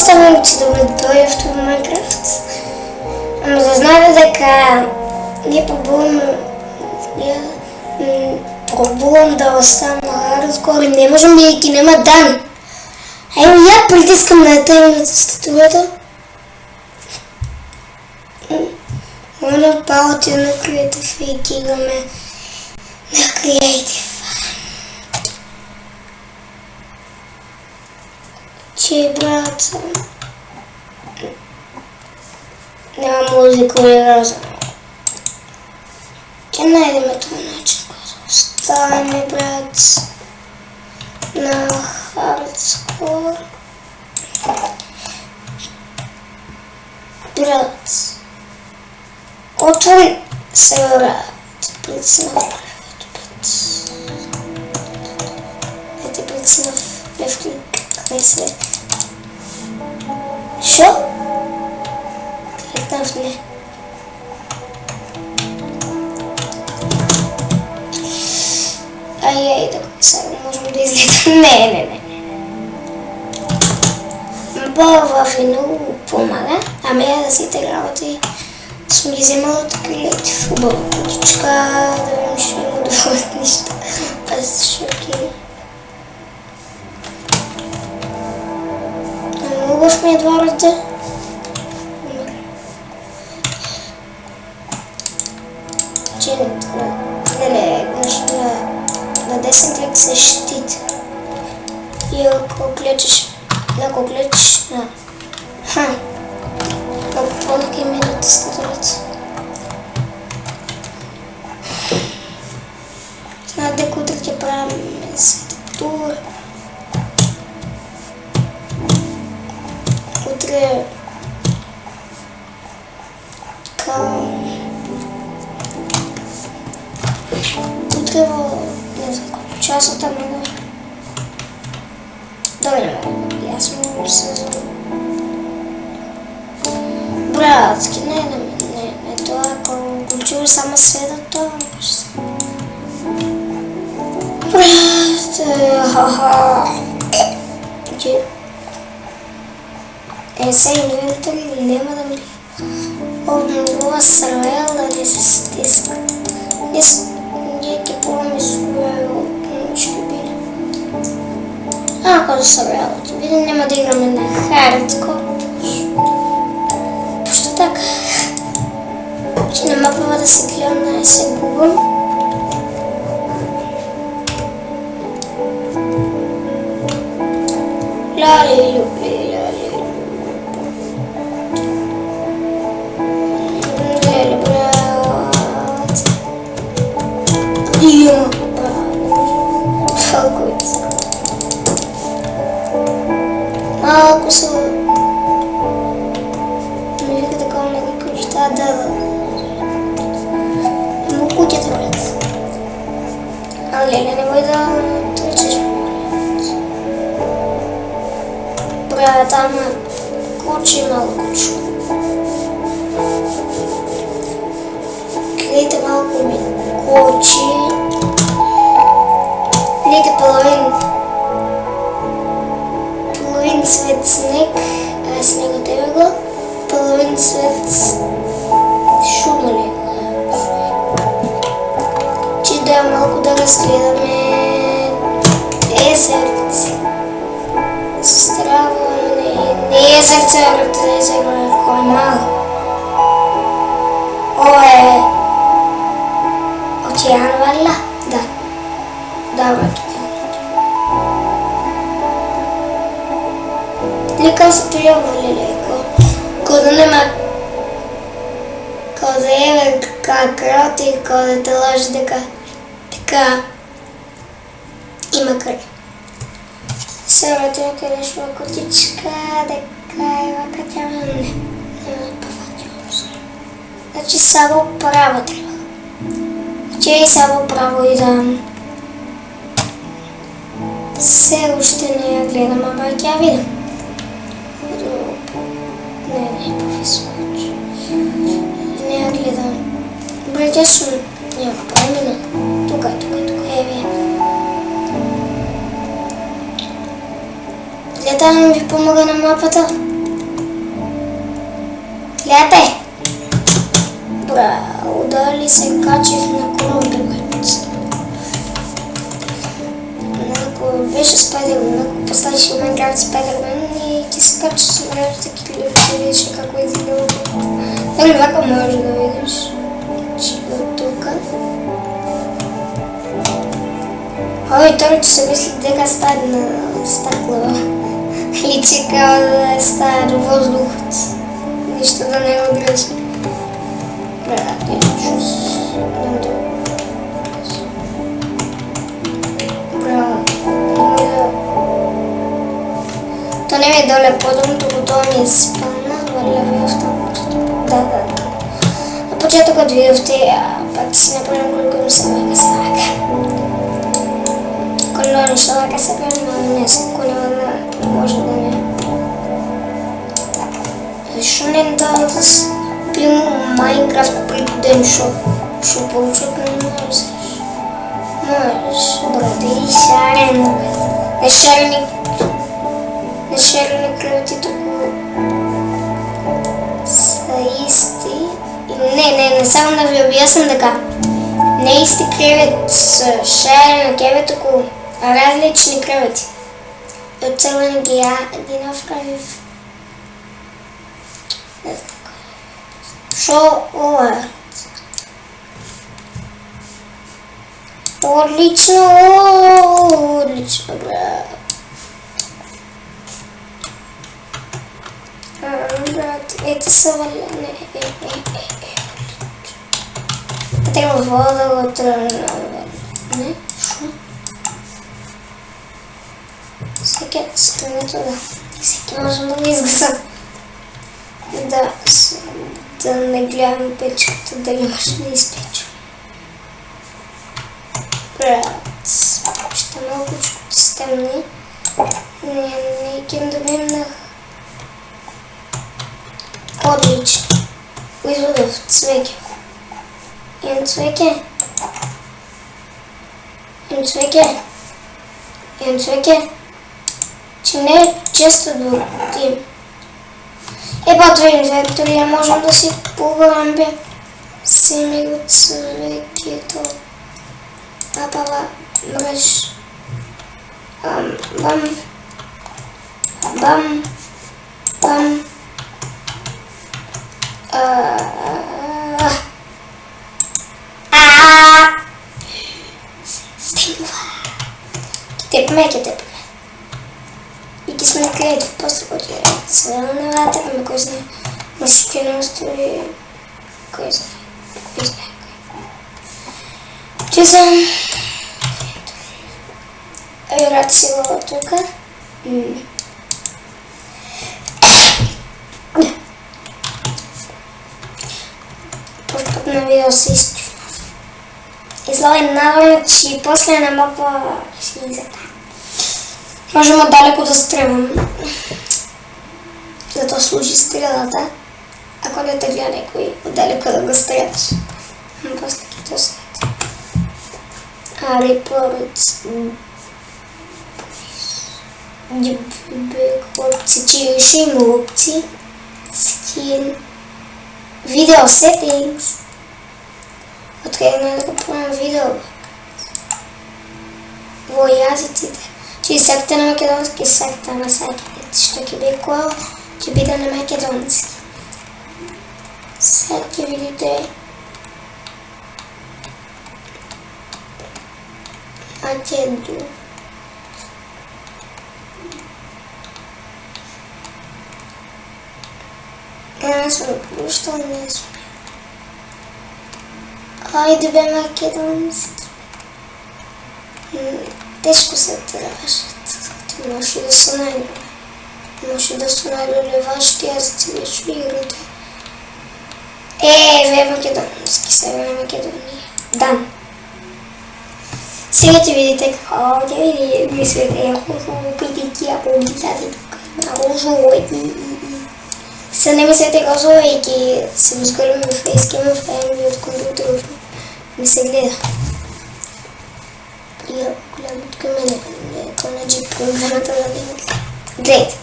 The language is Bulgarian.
оставам, че да дойде в това Майнкрафт. Ама да знаете дека ние пробувам да оставам на хардкор и не можем бидејќи нема дан. Ево ја притискам на таймната статуата. Она паутия на Creative и кигаме на Creative. Че брат, нема музика или разум. Ќе најдеме тој начин кој да оставаме, брат, на хардкор. Брат, отвори се, брат, прицнав правото, брат. Ете прицнав лев клик, не се. Шо? Кликнав не. Ай, да сега можем да излетим. Не. Бава ви много помага, ами да сите работи сме ги вземала от Creative. Хубава кутичка, да видим, ще има доволят неща. Аз шоки. Много ми е двората. Че на десен клик се щит. И ако клечеш на... Много по-лъки минути статурата. Знаят дека утре ќе правиме светотур. Утре... Утре во... не знам колко часа там не го... Добре, аз му се... Братки, не това, ако го чуеш само света, това може. Брат, ха-ха. Сега не видите ли, няма да ми обмогла сървел да не се стиска. Ние ке помислуваме от ще биде. Ако да сървел да биде, няма да играме на хардкор. Пошто така. Че нема права да се гледам да не се губам. Лали-лю. Малко са... Не вика такова на никой неща да... Му кутята, брат. А, Леля, не бой да тръчеш, брат. Там куче малко куче. Гледайте малко ми куче. Гледайте половин цвет снег, снег от тебе го, половин цвет шума ли. Че да малко да разгледаме езерце. Страво, не езерце, не езерце, кой е малко. О, океан варла? Да. Да, брат. Ликам се приемали леко. Кода нема... Кода е крат и кода те лъжи дека... Има край. Сега ти накъдеш в котичка, дека има катява. Не. Няма повече. Значи само право трябва. Че и само право и да... Все още не я гледам, ама тя видам. Не, по-високо. Не я гледам. Добре, тя съм някаква промена. Тук, еви. Гледам ми помага на мапата. Гледате! Браво, дали се качих на корабец. Ако беше Спайдермен, ако поставиш в Майнкрафт Спайдермен и ти се качи с мрежата клипче, видиш какво изглежда. Дали вака можеш да видиш. От тук. Ой, той се мисли дека стане на стаклава. И че трябва да стане до въздухът. Нищо да не го греши. Браво. То не ми е доле подобно, това ми е спална, върля в там. Да. На почетокът видовте, пак си направим колко им се мека салака. Колони салака се правим, но не са колена, може да не. Защо не да спим Майнкрафт пригоден шо получат не можеш. Можеш, брате, и шарен. Не шарени кръвти тук са исти. Не само да ви обясна така. Не исти кревети са шарени кревети около различни кревети. И оцелени ги направив. Шо овер. Отлично, брат. Брат, это съваляне. Трябва вода го тръгна. Не? Шо? Всеки стане туда. Всеки можем да го изгасам. Да не гледам печката, дали може да изпеча. Брат, ще малко ти стемни. Нека да видим отлично. Изводов цвеке. Имам цвеке. Че не е често да отим. Епа това инвентария можем да си пограмбя. Семи го цвекето. Апава мръж. Бам. Тепме. И ги сме наклеят в после, който е свърна на вата, ами кой знае. Мъжкеност или кой знае. Че съм... Рад си го тук. Пръв път на видео се изчувна. Излагай навън, че после на мапа си изяка. Можем отдалеко да стрелям. Зато служи стрелата. Ако не те гледа някой, отдалеко да го стреляш. Но после кито след. Репорт. Хлопци, че ще има опции. Skin. Video settings. Откъде да го правим видео. Во язиците. Че сакате на македонски, сакате на саките. Ще ки бе че биде на македонски. Сега ќе видите Македу. Не сме пущал, не сме. Айде бе македонски. Тежко се трябваше. Може да са най-добре. Може да са най-добре вашите язици, виж игрите. Ве македонски, Северна Македония. Дан. Сега ще видите какво да видите. Мислите, пидики, апобитати тук. Розовойки. Се не мислете розовойки. Се възгървам в фейски, в фейнви от компютър. Ми се гледа. И голям от към мене. Ако на джип програмата да видите. Гледайте.